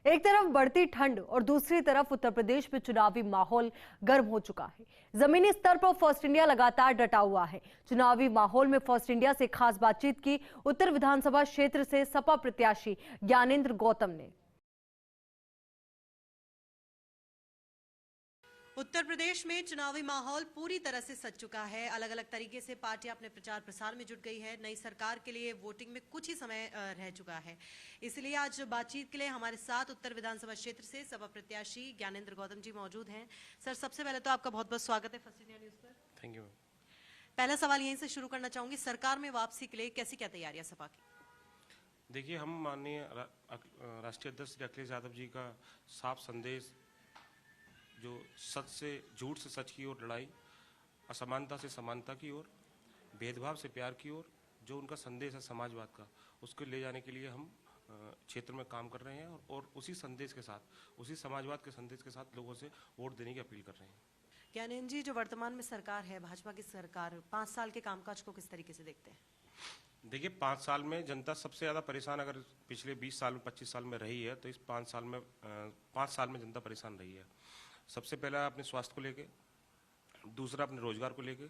एक तरफ बढ़ती ठंड और दूसरी तरफ उत्तर प्रदेश में चुनावी माहौल गर्म हो चुका है। जमीनी स्तर पर फर्स्ट इंडिया लगातार डटा हुआ है। चुनावी माहौल में फर्स्ट इंडिया से खास बातचीत की उत्तर विधानसभा क्षेत्र से सपा प्रत्याशी ज्ञानेंद्र गौतम ने। उत्तर प्रदेश में चुनावी माहौल पूरी तरह से सज चुका है। अलग अलग तरीके से पार्टियां अपने प्रचार प्रसार में जुट गई है। नई सरकार के लिए वोटिंग में कुछ ही समय रह चुका है। इसलिए आज बातचीत के लिए हमारे साथ उत्तर विधानसभा क्षेत्र से सपा प्रत्याशी ज्ञानेंद्र गौतम जी मौजूद हैं। सर, सबसे पहले तो आपका बहुत बहुत स्वागत है फर्स्ट इंडिया न्यूज पर। Thank you. पहला सवाल यहीं से शुरू करना चाहूंगी, सरकार में वापसी के लिए कैसी क्या तैयारियां सपा की? देखिए, हम माननीय राष्ट्रीय अध्यक्ष श्री अखिलेश यादव जी का साफ संदेश, जो सच से झूठ से सच की ओर लड़ाई, असमानता से समानता की ओर, भेदभाव से प्यार की ओर, जो उनका संदेश है समाजवाद का, उसको ले जाने के लिए हम क्षेत्र में काम कर रहे हैं और उसी संदेश के साथ, उसी समाजवाद के संदेश के साथ लोगों से वोट देने की अपील कर रहे हैं। ज्ञानेंद्र जी, जो वर्तमान में सरकार है, भाजपा की सरकार, 5 साल के कामकाज को किस तरीके से देखते हैं? देखिए, 5 साल में जनता सबसे ज़्यादा परेशान अगर पिछले 20 साल में 25 साल में रही है तो इस 5 साल में जनता परेशान रही है। सबसे पहला अपने स्वास्थ्य को लेके, दूसरा अपने रोजगार को लेके,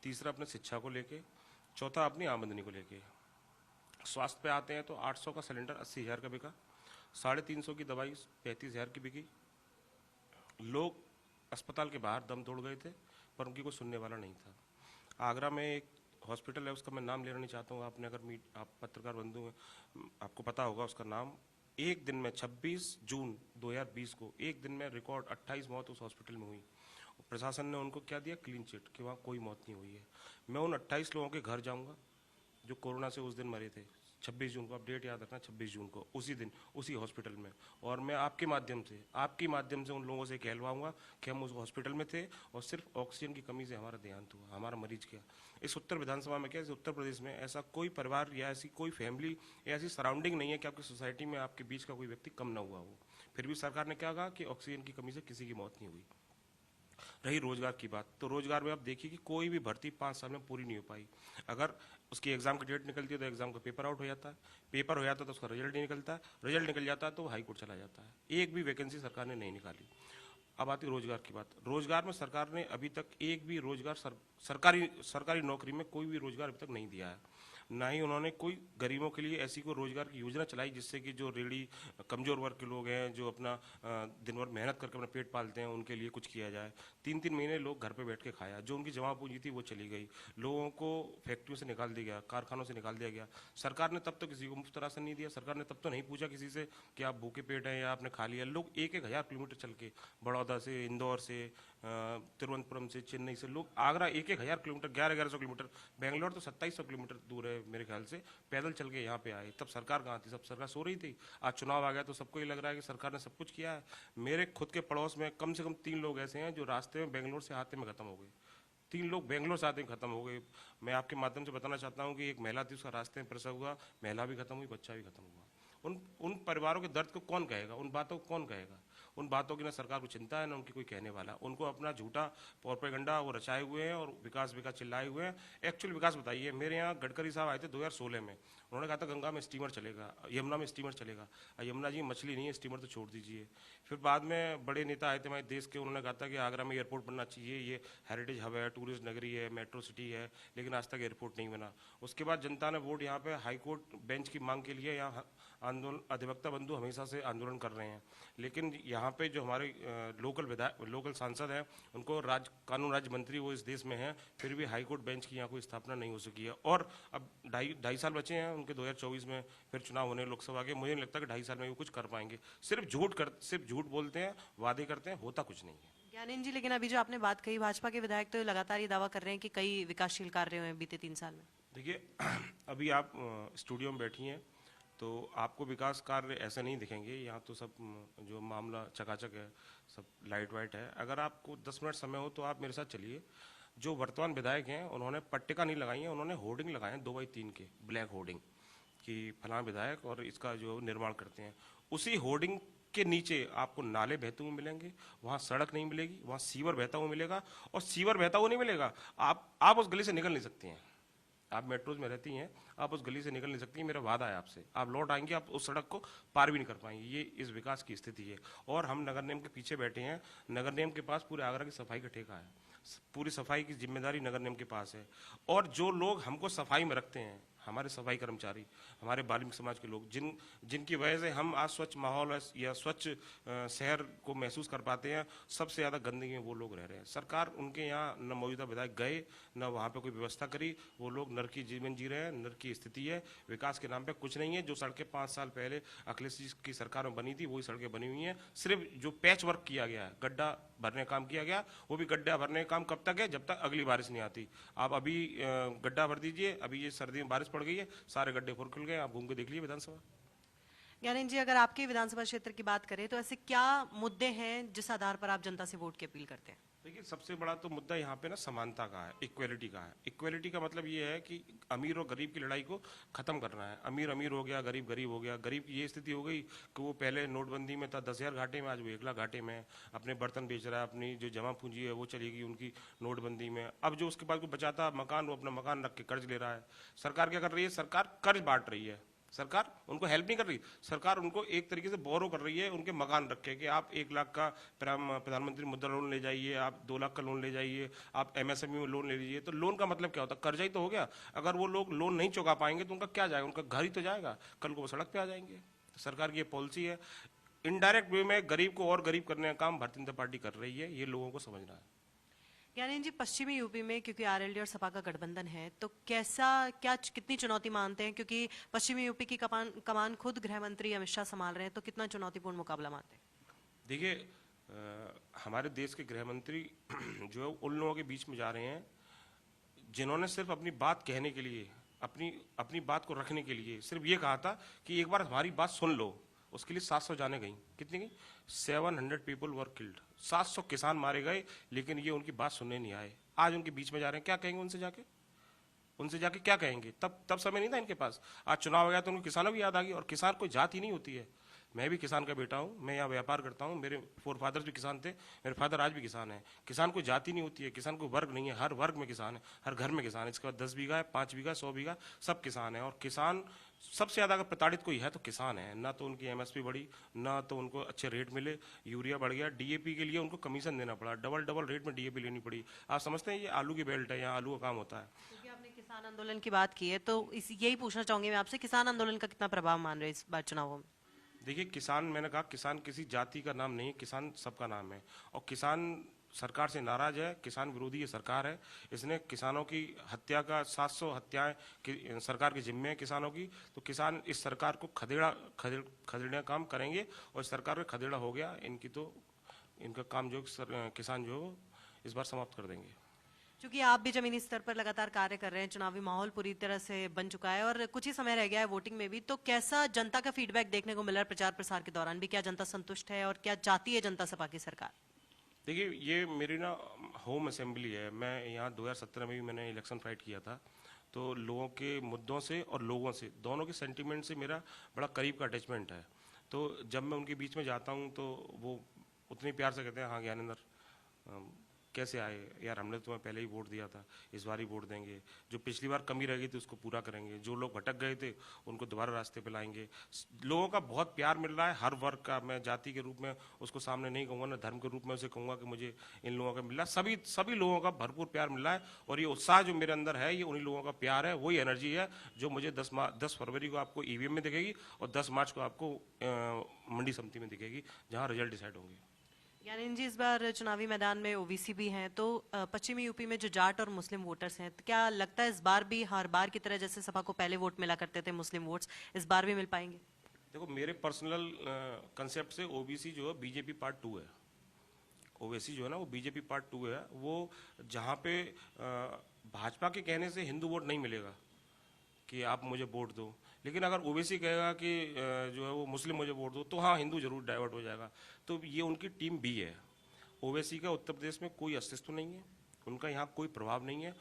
तीसरा अपने शिक्षा को लेके, चौथा अपनी आमदनी को लेके। स्वास्थ्य पे आते हैं तो 800 का सिलेंडर 80,000 का बिका, 350 की दवाई 35,000 की बिकी। लोग अस्पताल के बाहर दम तोड़ गए थे पर उनकी कोई सुनने वाला नहीं था। आगरा में एक हॉस्पिटल है, उसका मैं नाम लेना नहीं चाहता हूँ, आपने अगर आप पत्रकार बंधु हैं, आपको पता होगा उसका नाम। एक दिन में 26 जून 2020 को एक दिन में रिकॉर्ड 28 मौत उस हॉस्पिटल में हुई। प्रशासन ने उनको क्या दिया, क्लीन चिट, कि वहाँ कोई मौत नहीं हुई है। मैं उन 28 लोगों के घर जाऊँगा जो कोरोना से उस दिन मरे थे, 26 जून को, आप डेट याद रखना, 26 जून को, उसी दिन उसी हॉस्पिटल में। और मैं आपके माध्यम से उन लोगों से कहलवाऊंगा कि हम उस हॉस्पिटल में थे और सिर्फ ऑक्सीजन की कमी से हमारा देहांत हुआ, हमारा मरीज किया। इस उत्तर विधानसभा में क्या, इस उत्तर प्रदेश में ऐसा कोई परिवार या ऐसी कोई फैमिली या ऐसी सराउंडिंग नहीं है कि आपकी सोसाइटी में आपके बीच का कोई व्यक्ति कम ना हुआ हो। फिर भी सरकार ने क्या कहा कि ऑक्सीजन की कमी से किसी की मौत नहीं हुई। रही रोजगार की बात, तो रोजगार में आप देखिए कि कोई भी भर्ती 5 साल में पूरी नहीं हो पाई। अगर उसकी एग्जाम की डेट निकलती है तो एग्जाम का पेपर आउट हो जाता है, पेपर हो जाता है तो उसका रिजल्ट नहीं निकलता है, रिजल्ट निकल जाता है तो हाई कोर्ट चला जाता है। एक भी वैकेंसी सरकार ने नहीं निकाली। अब आती रोजगार की बात। रोजगार में सरकार ने अभी तक एक भी रोजगार सरकारी नौकरी में कोई भी रोजगार अभी तक नहीं दिया है। ना ही उन्होंने कोई गरीबों के लिए ऐसी कोई रोजगार की योजना चलाई जिससे कि जो रेडी कमजोर वर्ग के लोग हैं, जो अपना दिन भर मेहनत करके अपना पेट पालते हैं, उनके लिए कुछ किया जाए। 3-3 महीने लोग घर पे बैठ के खाया, जो उनकी जमा पूंजी थी वो चली गई। लोगों को फैक्ट्रियों से निकाल दिया गया, कारखानों से निकाल दिया गया। सरकार ने तब तो किसी को मुफ्त राशन नहीं दिया, सरकार ने तब तो नहीं पूछा किसी से कि आप भूखे पेट हैं या आपने खा लिया। लोग 1-1 हज़ार किलोमीटर चल के, बड़ौदा से, इंदौर से, तिरुवनंतपुरम से, चेन्नई से लोग आगरा 1-1 हज़ार किलोमीटर, 1100 किलोमीटर, बेंगलोर तो 2700 किलोमीटर दूर है मेरे ख्याल से, पैदल चल के यहाँ पे आए। तब सरकार कहाँ थी? सब सरकार सो रही थी। आज चुनाव आ गया तो सबको ये लग रहा है कि सरकार ने सब कुछ किया है। मेरे खुद के पड़ोस में कम से कम 3 लोग ऐसे हैं जो रास्ते में बेंगलोर से आते में खत्म हो गए। 3 लोग बेंगलोर से आते में खत्म हो गए। मैं आपके माध्यम से बताना चाहता हूँ कि एक महिला थी, उसका रास्ते में प्रसव हुआ, महिला भी खत्म हुई, बच्चा भी खत्म हुआ। उन परिवारों के दर्द को कौन कहेगा? उन बातों को कौन कहेगा? उन बातों की ना सरकार को चिंता है ना उनकी कोई कहने वाला। उनको अपना झूठा प्रोपेगेंडा वो रचाए हुए हैं और विकास विकास चिल्लाए हुए हैं। एक्चुअल विकास बताइए। मेरे यहाँ गडकरी साहब आए थे 2016 में, उन्होंने कहा था गंगा में स्टीमर चलेगा, यमुना में स्टीमर चलेगा। यमुना जी मछली नहीं है, स्टीमर तो छोड़ दीजिए। फिर बाद में बड़े नेता आए थे हमारे देश के, उन्होंने कहा था कि आगरा में एयरपोर्ट बनना चाहिए, ये हेरिटेज हब है, टूरिस्ट नगरी है, मेट्रो सिटी है, लेकिन आज तक एयरपोर्ट नहीं बना। उसके बाद जनता ने वोट यहाँ पे हाईकोर्ट बेंच की मांग के लिए, यहाँ आंदोलन, अधिवक्ता बंधु हमेशा से आंदोलन कर रहे हैं, लेकिन यहाँ पे जो हमारे लोकल सांसद हैं, उनको कानून राज्य मंत्री वो इस देश में हैं, फिर भी हाईकोर्ट बेंच की यहाँ कोई स्थापना नहीं हो सकी है। और अब ढाई साल बचे हैं उनके, 2024 में फिर चुनाव होने लोकसभा के। मुझे नहीं लगता कि 2.5 साल में वो कुछ कर पाएंगे। सिर्फ झूठ बोलते हैं, वादे करते हैं, होता कुछ नहीं है। ज्ञानेंद्र जी, लेकिन अभी जो आपने बात कही, भाजपा के विधायक तो लगातार ये दावा कर रहे हैं कि कई विकासशील कार्य हुए हैं बीते 3 साल में। देखिए, अभी आप स्टूडियो में बैठी हैं तो आपको विकास कार्य ऐसे नहीं दिखेंगे। यहाँ तो सब जो मामला चकाचक है, सब लाइट वाइट है। अगर आपको 10 मिनट समय हो तो आप मेरे साथ चलिए। जो वर्तमान विधायक हैं उन्होंने पट्टिका नहीं लगाई है, उन्होंने होर्डिंग लगाए हैं 2x3 के, ब्लैक होर्डिंग, कि फलां विधायक और इसका जो निर्माण करते हैं। उसी होर्डिंग के नीचे आपको नाले बहते हुए मिलेंगे, वहाँ सड़क नहीं मिलेगी, वहाँ सीवर बहता हुआ मिलेगा। और सीवर बहता हुआ नहीं मिलेगा, आप उस गली से निकल नहीं सकते हैं। आप मेट्रोज में रहती हैं, आप उस गली से निकल नहीं सकती, मेरा वादा है आपसे, आप लौट आएंगे, आप उस सड़क को पार भी नहीं कर पाएंगे। ये इस विकास की स्थिति है। और हम नगर निगम के पीछे बैठे हैं। नगर निगम के पास पूरे आगरा की सफाई का ठेका है, पूरी सफाई की जिम्मेदारी नगर निगम के पास है। और जो लोग हमको सफाई में रखते हैं, हमारे सफाई कर्मचारी, हमारे बाल्मीकि समाज के लोग, जिनकी वजह से हम आज स्वच्छ माहौल या स्वच्छ शहर को महसूस कर पाते हैं, सबसे ज़्यादा गंदगी में वो लोग रह रहे हैं। सरकार उनके यहाँ न मौजूदा विधायक गए, न वहाँ पे कोई व्यवस्था करी। वो लोग नरक की जीवन जी रहे हैं, नरक की स्थिति है। विकास के नाम पे कुछ नहीं है। जो सड़कें 5 साल पहले अखिलेश जी की सरकार में बनी थी, वही सड़कें बनी हुई हैं। सिर्फ जो पैच वर्क किया गया है, गड्ढा भरने का काम किया गया, वो भी गड्ढा भरने का काम कब तक है? जब तक अगली बारिश नहीं आती। आप अभी गड्ढा भर दीजिए, अभी ये सर्दी में बारिश पड़ गई है, सारे गड्ढे फुल खुल गए, आप घूम के देख लीजिए विधानसभा। ज्ञानेंद्र जी, अगर आपके विधानसभा क्षेत्र की बात करें तो ऐसे क्या मुद्दे हैं जिस आधार पर आप जनता से वोट की अपील करते हैं? देखिए, सबसे बड़ा तो मुद्दा यहाँ पे ना समानता का है, इक्वेलिटी का है। इक्वेलिटी का मतलब ये है कि अमीर और गरीब की लड़ाई को खत्म करना है। अमीर अमीर हो गया, गरीब गरीब हो गया। गरीब की ये स्थिति हो गई कि वो पहले नोटबंदी में था 10,000 घाटे में, आज वो 1 लाख घाटे में है। अपने बर्तन बेच रहा है, अपनी जो जमा पूंजी है वो चलेगी उनकी नोटबंदी में। अब जो उसके पास कोई बचाता मकान, वो अपना मकान रख के कर्ज ले रहा है। सरकार क्या कर रही है? सरकार कर्ज बांट रही है। सरकार उनको हेल्प नहीं कर रही, सरकार उनको एक तरीके से बोरो कर रही है, उनके मकान रखे कि आप 1 लाख का प्रधानमंत्री मुद्रा लोन ले जाइए, आप 2 लाख का लोन ले जाइए, आप MSME में लोन ले लीजिए। तो लोन का मतलब क्या होता है? कर्जा ही तो हो गया। अगर वो लोग लोन नहीं चुका पाएंगे तो उनका क्या जाएगा? उनका घर ही तो जाएगा, कल को वो सड़क पे आ जाएंगे। तो सरकार की ये पॉलिसी है। इनडायरेक्ट वे में गरीब को और गरीब करने का काम भारतीय जनता पार्टी कर रही है, ये लोगों को समझना है। ज्ञानेंद्र जी, पश्चिमी यूपी में क्योंकि RLD और सपा का गठबंधन है, तो कितनी चुनौती मानते हैं? क्योंकि पश्चिमी यूपी की कमान खुद गृह मंत्री अमित शाह संभाल रहे हैं, तो कितना चुनौतीपूर्ण मुकाबला मानते हैं? देखिए, हमारे देश के गृह मंत्री जो है उन लोगों के बीच में जा रहे हैं जिन्होंने सिर्फ अपनी बात कहने के लिए, अपनी बात को रखने के लिए सिर्फ ये कहा था कि एक बार हमारी बात सुन लो। उसके लिए 700 जाने गई। कितनी गई? 700 पीपल वर किल्ड। 700 किसान मारे गए, लेकिन ये उनकी बात सुनने नहीं आए। आज उनके बीच में जा रहे हैं, क्या कहेंगे उनसे जाके? उनसे जाके क्या कहेंगे? तब समय नहीं था इनके पास। आज चुनाव आ गया तो उनको किसानों की याद आ गई। और किसान कोई जाति नहीं होती है। मैं भी किसान का बेटा हूँ, मैं यहाँ व्यापार करता हूँ, मेरे फोरफादर्स भी किसान थे, मेरे फादर आज भी किसान है। किसान कोई जाति नहीं होती है, किसान कोई वर्ग नहीं है, हर वर्ग में किसान है, हर घर में किसान है। इसके बाद 10 बीघा है, 5 बीघा, 100 बीघा, सब किसान है। और किसान सबसे ज़्यादा अगर प्रताड़ित कोई है तो किसान है। ना तो उनकी MSP बढ़ी, ना तो उनको अच्छे रेट मिले, यूरिया बढ़ गया, DAP के लिए उनको कमीशन देना पड़ा, डबल रेट में DAP लेनी पड़ी। आप समझते हैं ये आलू की बेल्ट है, यहाँ आलू का काम होता है। क्योंकि आपने किसान आंदोलन की बात की है, तो यही पूछना चाहूंगी मैं आपसे, किसान आंदोलन का कितना प्रभाव मान रहे हैं इस बार चुनावों में? देखिए, किसान, मैंने कहा किसान किसी जाति का नाम नहीं है, किसान सबका नाम है। और किसान सरकार से नाराज है, किसान विरोधी ये सरकार है। इसने किसानों की हत्या का 700 हत्याएं सरकार के जिम्मे है किसानों की। तो किसान इस सरकार को खदेड़ने काम करेंगे, और सरकार का खदेड़ा हो गया इनका काम जो किसान जो इस बार समाप्त कर देंगे। क्योंकि आप भी जमीनी स्तर पर लगातार कार्य कर रहे हैं, चुनावी माहौल पूरी तरह से बन चुका है और कुछ ही समय रह गया है वोटिंग में भी, तो कैसा जनता का फीडबैक देखने को मिल रहा है प्रचार प्रसार के दौरान भी? क्या जनता संतुष्ट है और क्या चाहती है जनता सपा की सरकार? देखिए, ये मेरी ना होम असेंबली है। मैं यहाँ 2017 में भी मैंने इलेक्शन फाइट किया था। तो लोगों के मुद्दों से और लोगों से, दोनों के सेंटीमेंट से मेरा बड़ा करीब का अटैचमेंट है। तो जब मैं उनके बीच में जाता हूँ तो वो उतने प्यार से कहते हैं, हाँ ज्ञानेंद्र कैसे आए यार, हमने तुम्हें पहले ही वोट दिया था, इस बार ही वोट देंगे, जो पिछली बार कमी रह गई थी उसको पूरा करेंगे, जो लोग भटक गए थे उनको दोबारा रास्ते पे लाएंगे। लोगों का बहुत प्यार मिल रहा है, हर वर्ग का। मैं जाति के रूप में उसको सामने नहीं कहूँगा, ना धर्म के रूप में उसे कहूँगा कि मुझे इन लोगों का मिल रहा है। सभी लोगों का भरपूर प्यार मिल रहा है। और ये उत्साह जो मेरे अंदर है, ये उन्हीं लोगों का प्यार है, वही एनर्जी है जो मुझे 10 फरवरी को आपको EVM में दिखेगी और 10 मार्च को आपको मंडी समिति में दिखेगी, जहाँ रिजल्ट डिसाइड होंगे। ज्ञानेंद्र जी, इस बार चुनावी मैदान में OBC भी हैं, तो पश्चिमी यूपी में जो जाट और मुस्लिम वोटर्स हैं, तो क्या लगता है इस बार भी हर बार की तरह जैसे सपा को पहले वोट मिला करते थे मुस्लिम वोट्स, इस बार भी मिल पाएंगे? देखो, मेरे पर्सनल कंसेप्ट से OBC जो है BJP पार्ट 2 है। OBC जो है ना वो BJP पार्ट 2 है। वो जहाँ पे भाजपा के कहने से हिंदू वोट नहीं मिलेगा कि आप मुझे वोट दो, लेकिन अगर OBC कहेगा कि जो है वो मुस्लिम मुझे वोट दो, तो हाँ, हिंदू जरूर डाइवर्ट हो जाएगा। तो ये उनकी टीम B है। OBC का उत्तर प्रदेश में कोई अस्तित्व नहीं है, उनका यहाँ कोई प्रभाव नहीं है।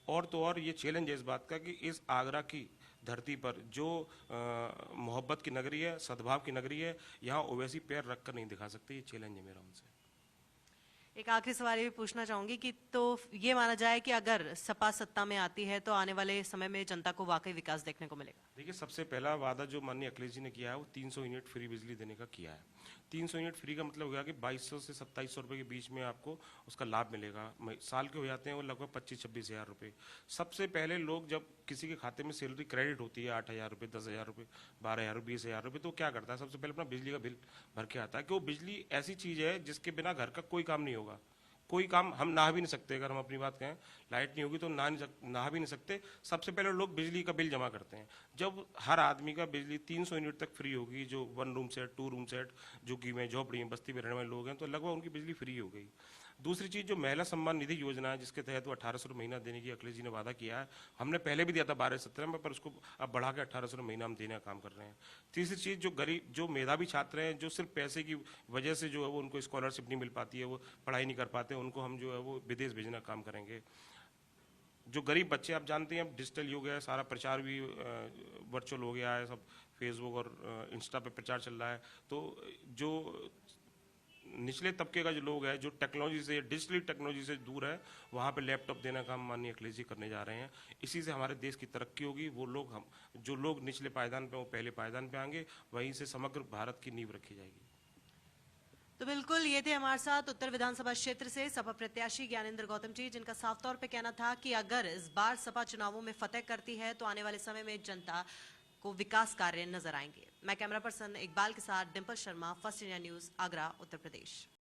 और तो और ये चैलेंज है इस बात का कि इस आगरा की धरती पर जो मोहब्बत की नगरी है, सद्भाव की नगरी है, यहाँ OBC पैर रख कर नहीं दिखा सकते। ये चैलेंज है मेरा उनसे। एक आखिरी सवाल ये भी पूछना चाहूंगी कि तो ये माना जाए कि अगर सपा सत्ता में आती है तो आने वाले समय में जनता को वाकई विकास देखने को मिलेगा? देखिए, सबसे पहला वादा जो माननीय अखिलेश जी ने किया है वो 300 यूनिट फ्री बिजली देने का किया है। 300 यूनिट फ्री का मतलब हो गया कि 2200 से 2700 रुपए के बीच में आपको उसका लाभ मिलेगा। साल के हो जाते हैं वो लगभग 25-26 हज़ार रुपये। सबसे पहले लोग जब किसी के खाते में सैलरी क्रेडिट होती है 8,000 रुपये, 10,000 रुपये, 12,000 रुपये, 20,000 रुपये, तो क्या करता है? सबसे पहले अपना बिजली का बिल भर के आता है कि वो बिजली ऐसी चीज़ है जिसके बिना घर का कोई काम नहीं होगा। कोई काम हम नहा भी नहीं सकते। अगर हम अपनी बात कहें, लाइट नहीं होगी तो नहा भी नहीं सकते। सबसे पहले लोग बिजली का बिल जमा करते हैं। जब हर आदमी का बिजली 300 यूनिट तक फ्री होगी, जो 1 रूम सेट, 2 रूम सेट, जो कि में झोपड़ी में बस्ती में रहने वाले लोग हैं, तो लगभग उनकी बिजली फ्री हो गई। दूसरी चीज़, जो महिला सम्मान निधि योजना है जिसके तहत वो 1,800 रुपये महीना देने की अखिलेश जी ने वादा किया है, हमने पहले भी दिया था 12-17 में, पर उसको अब बढ़ा के 1,800 रुपये महीना हम देने का काम कर रहे हैं। तीसरी चीज़, जो गरीब, जो मेधावी छात्र हैं, जो सिर्फ पैसे की वजह से जो है वो उनको स्कॉलरशिप नहीं मिल पाती है, वो पढ़ाई नहीं कर पाते, उनको हम जो है वो विदेश भेजना काम करेंगे। जो गरीब बच्चे, आप जानते हैं अब डिजिटल युग है, सारा प्रचार भी वर्चुअल हो गया है, सब फेसबुक और इंस्टा पे प्रचार चल रहा है। तो जो निचले तबके का जो लोग है, जो टेक्नोलॉजी से, डिजिटल टेक्नोलॉजी से दूर है, वहाँ पे लैपटॉप देना का हम माननीय अखिलेश जी करने जा रहे हैं। इसी से हमारे देश की तरक्की होगी। वो लोग, हम जो लोग निचले पायदान पे, वो पहले पायदान पे आएंगे, वहीं से समग्र भारत की नींव रखी जाएगी। तो बिल्कुल ये थे हमारे साथ उत्तर विधानसभा क्षेत्र से सपा प्रत्याशी ज्ञानेंद्र गौतम जी, जिनका साफ तौर पे कहना था कि अगर इस बार सपा चुनावों में फतेह करती है तो आने वाले समय में जनता को विकास कार्य नजर आएंगे। मैं कैमरा पर्सन इकबाल के साथ Dimple Sharma, first India news, Agra, Uttar प्रदेश।